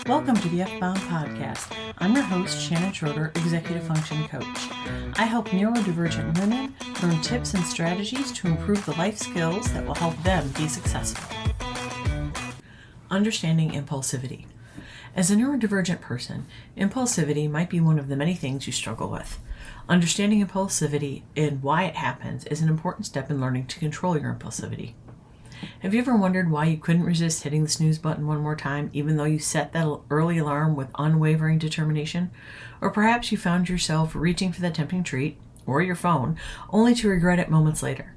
Welcome to the F-Bound Podcast. I'm your host, Shannon Schroeder, Executive Function Coach. I help neurodivergent women learn tips and strategies to improve the life skills that will help them be successful. Understanding impulsivity. As a neurodivergent person, impulsivity might be one of the many things you struggle with. Understanding impulsivity and why it happens is an important step in learning to control your impulsivity. Have you ever wondered why you couldn't resist hitting the snooze button one more time, even though you set that early alarm with unwavering determination? Or perhaps you found yourself reaching for that tempting treat, or your phone, only to regret it moments later.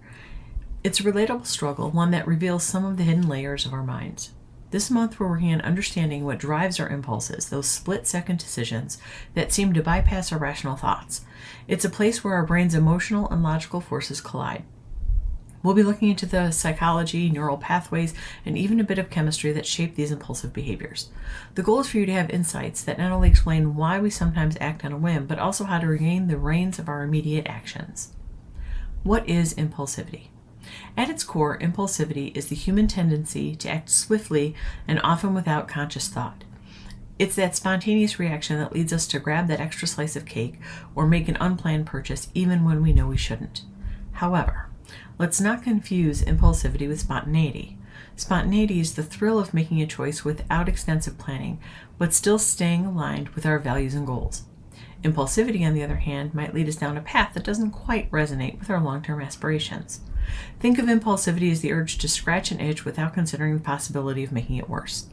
It's a relatable struggle, one that reveals some of the hidden layers of our minds. This month we're working on understanding what drives our impulses, those split-second decisions that seem to bypass our rational thoughts. It's a place where our brain's emotional and logical forces collide. We'll be looking into the psychology, neural pathways, and even a bit of chemistry that shape these impulsive behaviors. The goal is for you to have insights that not only explain why we sometimes act on a whim, but also how to regain the reins of our immediate actions. What is impulsivity? At its core, impulsivity is the human tendency to act swiftly and often without conscious thought. It's that spontaneous reaction that leads us to grab that extra slice of cake or make an unplanned purchase even when we know we shouldn't. However, let's not confuse impulsivity with spontaneity. Spontaneity is the thrill of making a choice without extensive planning, but still staying aligned with our values and goals. Impulsivity, on the other hand, might lead us down a path that doesn't quite resonate with our long-term aspirations. Think of impulsivity as the urge to scratch an itch without considering the possibility of making it worse.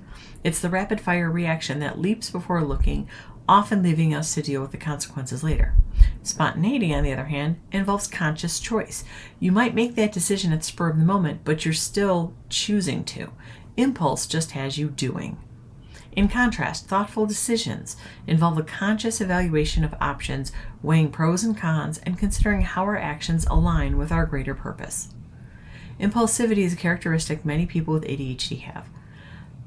It's the rapid-fire reaction that leaps before looking, often leaving us to deal with the consequences later. Spontaneity, on the other hand, involves conscious choice. You might make that decision at the spur of the moment, but you're still choosing to. Impulse just has you doing. In contrast, thoughtful decisions involve a conscious evaluation of options, weighing pros and cons, and considering how our actions align with our greater purpose. Impulsivity is a characteristic many people with ADHD have.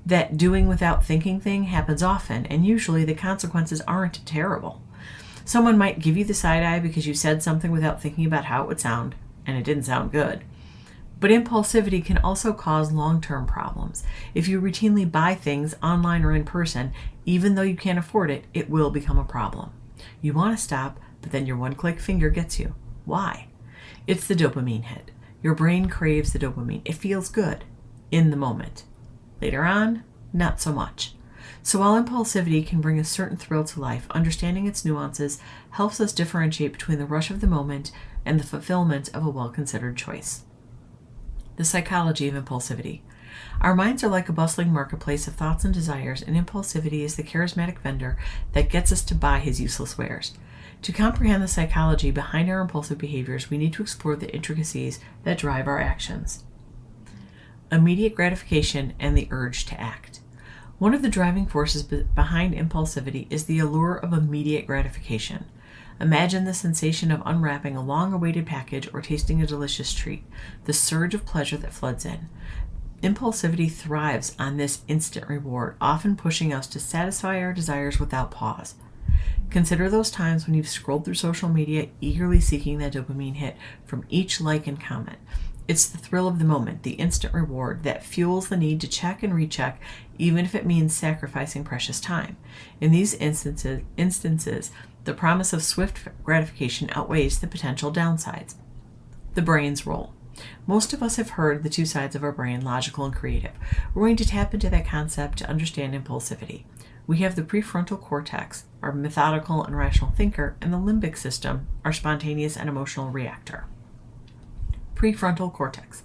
That doing without thinking thing happens often, and usually the consequences aren't terrible. Someone might give you the side eye because you said something without thinking about how it would sound, and it didn't sound good. But impulsivity can also cause long-term problems. If you routinely buy things online or in person, even though you can't afford it, it will become a problem. You want to stop, but then your one-click finger gets you. Why? It's the dopamine hit. Your brain craves the dopamine. It feels good in the moment. Later on, not so much. So while impulsivity can bring a certain thrill to life, understanding its nuances helps us differentiate between the rush of the moment and the fulfillment of a well-considered choice. The psychology of impulsivity. Our minds are like a bustling marketplace of thoughts and desires, and impulsivity is the charismatic vendor that gets us to buy his useless wares. To comprehend the psychology behind our impulsive behaviors, we need to explore the intricacies that drive our actions. Immediate gratification and the urge to act. One of the driving forces behind impulsivity is the allure of immediate gratification. Imagine the sensation of unwrapping a long-awaited package or tasting a delicious treat, the surge of pleasure that floods in. Impulsivity thrives on this instant reward, often pushing us to satisfy our desires without pause. Consider those times when you've scrolled through social media, eagerly seeking that dopamine hit from each like and comment. It's the thrill of the moment, the instant reward, that fuels the need to check and recheck, even if it means sacrificing precious time. In these instances, the promise of swift gratification outweighs the potential downsides. The brain's role. Most of us have heard the two sides of our brain, logical and creative. We're going to tap into that concept to understand impulsivity. We have the prefrontal cortex, our methodical and rational thinker, and the limbic system, our spontaneous and emotional reactor. Prefrontal cortex.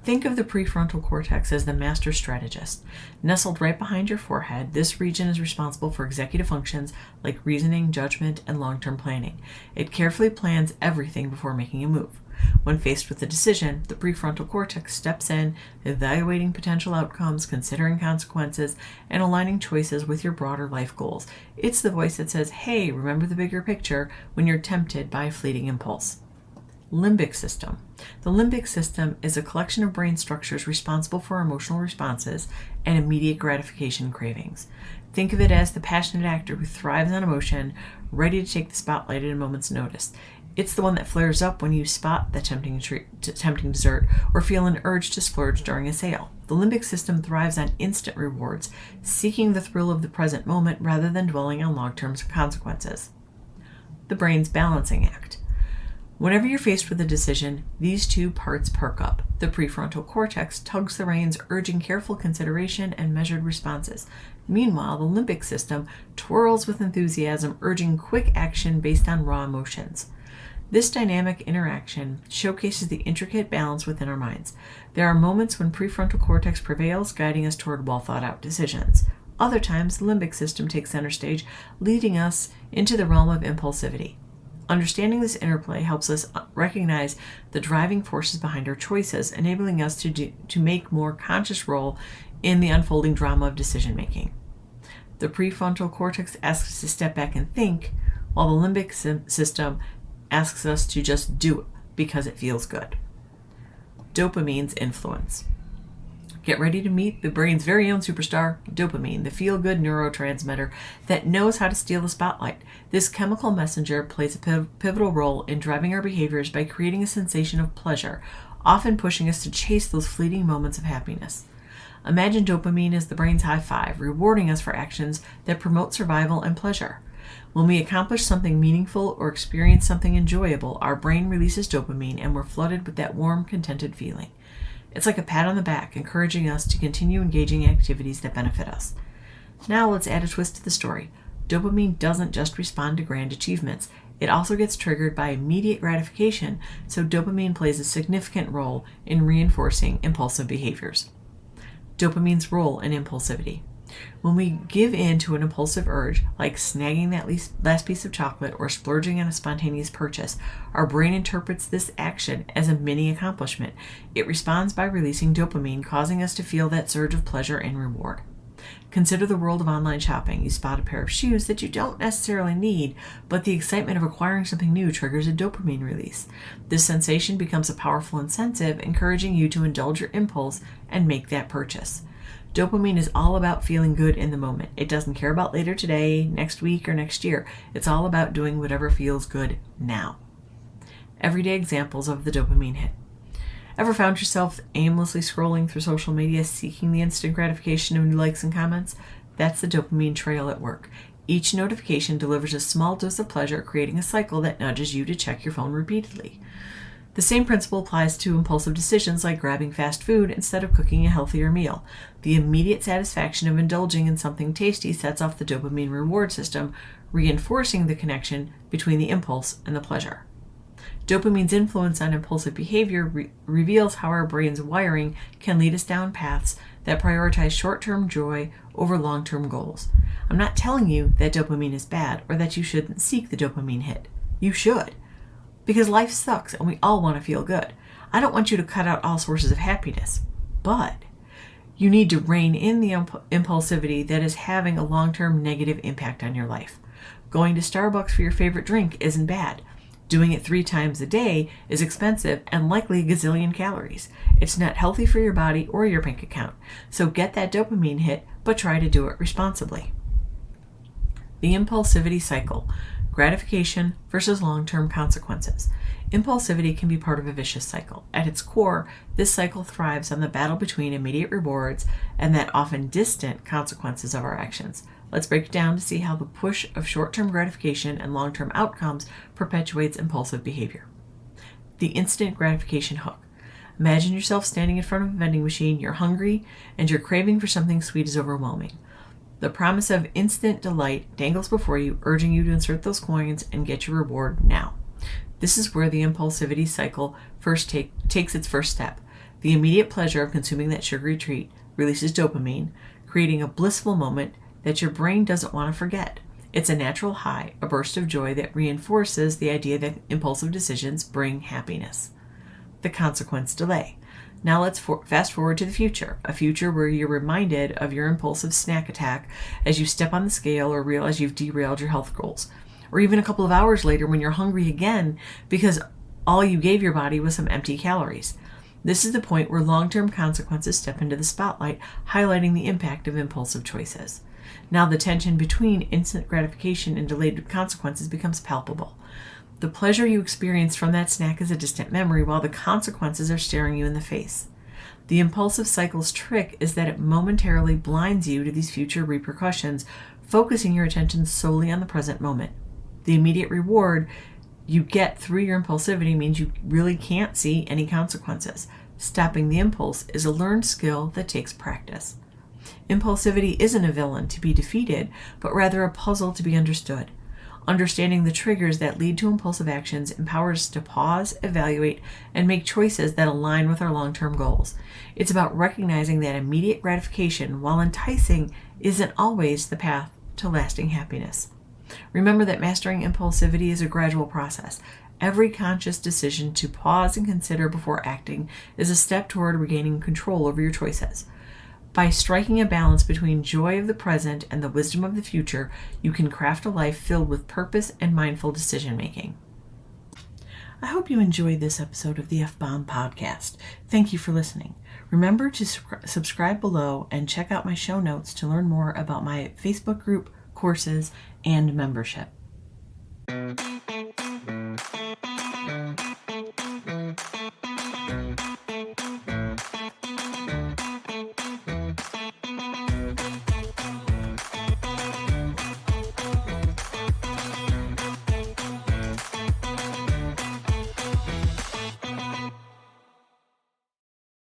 Think of the prefrontal cortex as the master strategist. Nestled right behind your forehead, this region is responsible for executive functions like reasoning, judgment, and long-term planning. It carefully plans everything before making a move. When faced with a decision, the prefrontal cortex steps in, evaluating potential outcomes, considering consequences, and aligning choices with your broader life goals. It's the voice that says, "Hey, remember the bigger picture," when you're tempted by a fleeting impulse. Limbic system. The limbic system is a collection of brain structures responsible for emotional responses and immediate gratification cravings. Think of it as the passionate actor who thrives on emotion, ready to take the spotlight at a moment's notice. It's the one that flares up when you spot the tempting dessert or feel an urge to splurge during a sale. The limbic system thrives on instant rewards, seeking the thrill of the present moment rather than dwelling on long-term consequences. The brain's balancing act. Whenever you're faced with a decision, these two parts perk up. The prefrontal cortex tugs the reins, urging careful consideration and measured responses. Meanwhile, the limbic system twirls with enthusiasm, urging quick action based on raw emotions. This dynamic interaction showcases the intricate balance within our minds. There are moments when prefrontal cortex prevails, guiding us toward well-thought-out decisions. Other times, the limbic system takes center stage, leading us into the realm of impulsivity. Understanding this interplay helps us recognize the driving forces behind our choices, enabling us to make more conscious role in the unfolding drama of decision-making. The prefrontal cortex asks us to step back and think, while the limbic system asks us to just do it because it feels good. Dopamine's influence. Get ready to meet the brain's very own superstar, dopamine, the feel-good neurotransmitter that knows how to steal the spotlight. This chemical messenger plays a pivotal role in driving our behaviors by creating a sensation of pleasure, often pushing us to chase those fleeting moments of happiness. Imagine dopamine as the brain's high five, rewarding us for actions that promote survival and pleasure. When we accomplish something meaningful or experience something enjoyable, our brain releases dopamine and we're flooded with that warm, contented feeling. It's like a pat on the back, encouraging us to continue engaging in activities that benefit us. Now let's add a twist to the story. Dopamine doesn't just respond to grand achievements. It also gets triggered by immediate gratification, so dopamine plays a significant role in reinforcing impulsive behaviors. Dopamine's role in impulsivity. When we give in to an impulsive urge, like snagging that last piece of chocolate or splurging on a spontaneous purchase, our brain interprets this action as a mini accomplishment. It responds by releasing dopamine, causing us to feel that surge of pleasure and reward. Consider the world of online shopping. You spot a pair of shoes that you don't necessarily need, but the excitement of acquiring something new triggers a dopamine release. This sensation becomes a powerful incentive, encouraging you to indulge your impulse and make that purchase. Dopamine is all about feeling good in the moment. It doesn't care about later today, next week, or next year. It's all about doing whatever feels good now. Everyday examples of the dopamine hit. Ever found yourself aimlessly scrolling through social media, seeking the instant gratification of new likes and comments? That's the dopamine trail at work. Each notification delivers a small dose of pleasure, creating a cycle that nudges you to check your phone repeatedly. The same principle applies to impulsive decisions like grabbing fast food instead of cooking a healthier meal. The immediate satisfaction of indulging in something tasty sets off the dopamine reward system, reinforcing the connection between the impulse and the pleasure. Dopamine's influence on impulsive behavior reveals how our brain's wiring can lead us down paths that prioritize short-term joy over long-term goals. I'm not telling you that dopamine is bad or that you shouldn't seek the dopamine hit. You should. Because life sucks and we all want to feel good. I don't want you to cut out all sources of happiness, but you need to rein in the impulsivity that is having a long-term negative impact on your life. Going to Starbucks for your favorite drink isn't bad. Doing it 3 times a day is expensive and likely a gazillion calories. It's not healthy for your body or your bank account. So get that dopamine hit, but try to do it responsibly. The impulsivity cycle. Gratification versus long-term consequences. Impulsivity can be part of a vicious cycle. At its core, this cycle thrives on the battle between immediate rewards and that often distant consequences of our actions. Let's break it down to see how the push of short-term gratification and long-term outcomes perpetuates impulsive behavior. The instant gratification hook. Imagine yourself standing in front of a vending machine, you're hungry, and your craving for something sweet is overwhelming. The promise of instant delight dangles before you, urging you to insert those coins and get your reward now. This is where the impulsivity cycle takes its first step. The immediate pleasure of consuming that sugary treat releases dopamine, creating a blissful moment that your brain doesn't want to forget. It's a natural high, a burst of joy that reinforces the idea that impulsive decisions bring happiness. The consequence delay. Now let's fast forward to the future, a future where you're reminded of your impulsive snack attack as you step on the scale or realize you've derailed your health goals. Or even a couple of hours later when you're hungry again because all you gave your body was some empty calories. This is the point where long-term consequences step into the spotlight, highlighting the impact of impulsive choices. Now the tension between instant gratification and delayed consequences becomes palpable. The pleasure you experienced from that snack is a distant memory, while the consequences are staring you in the face. The impulsive cycle's trick is that it momentarily blinds you to these future repercussions, focusing your attention solely on the present moment. The immediate reward you get through your impulsivity means you really can't see any consequences. Stopping the impulse is a learned skill that takes practice. Impulsivity isn't a villain to be defeated, but rather a puzzle to be understood. Understanding the triggers that lead to impulsive actions empowers us to pause, evaluate, and make choices that align with our long-term goals. It's about recognizing that immediate gratification, while enticing, isn't always the path to lasting happiness. Remember that mastering impulsivity is a gradual process. Every conscious decision to pause and consider before acting is a step toward regaining control over your choices. By striking a balance between joy of the present and the wisdom of the future, you can craft a life filled with purpose and mindful decision-making. I hope you enjoyed this episode of the F-Bomb Podcast. Thank you for listening. Remember to subscribe below and check out my show notes to learn more about my Facebook group, courses, and membership.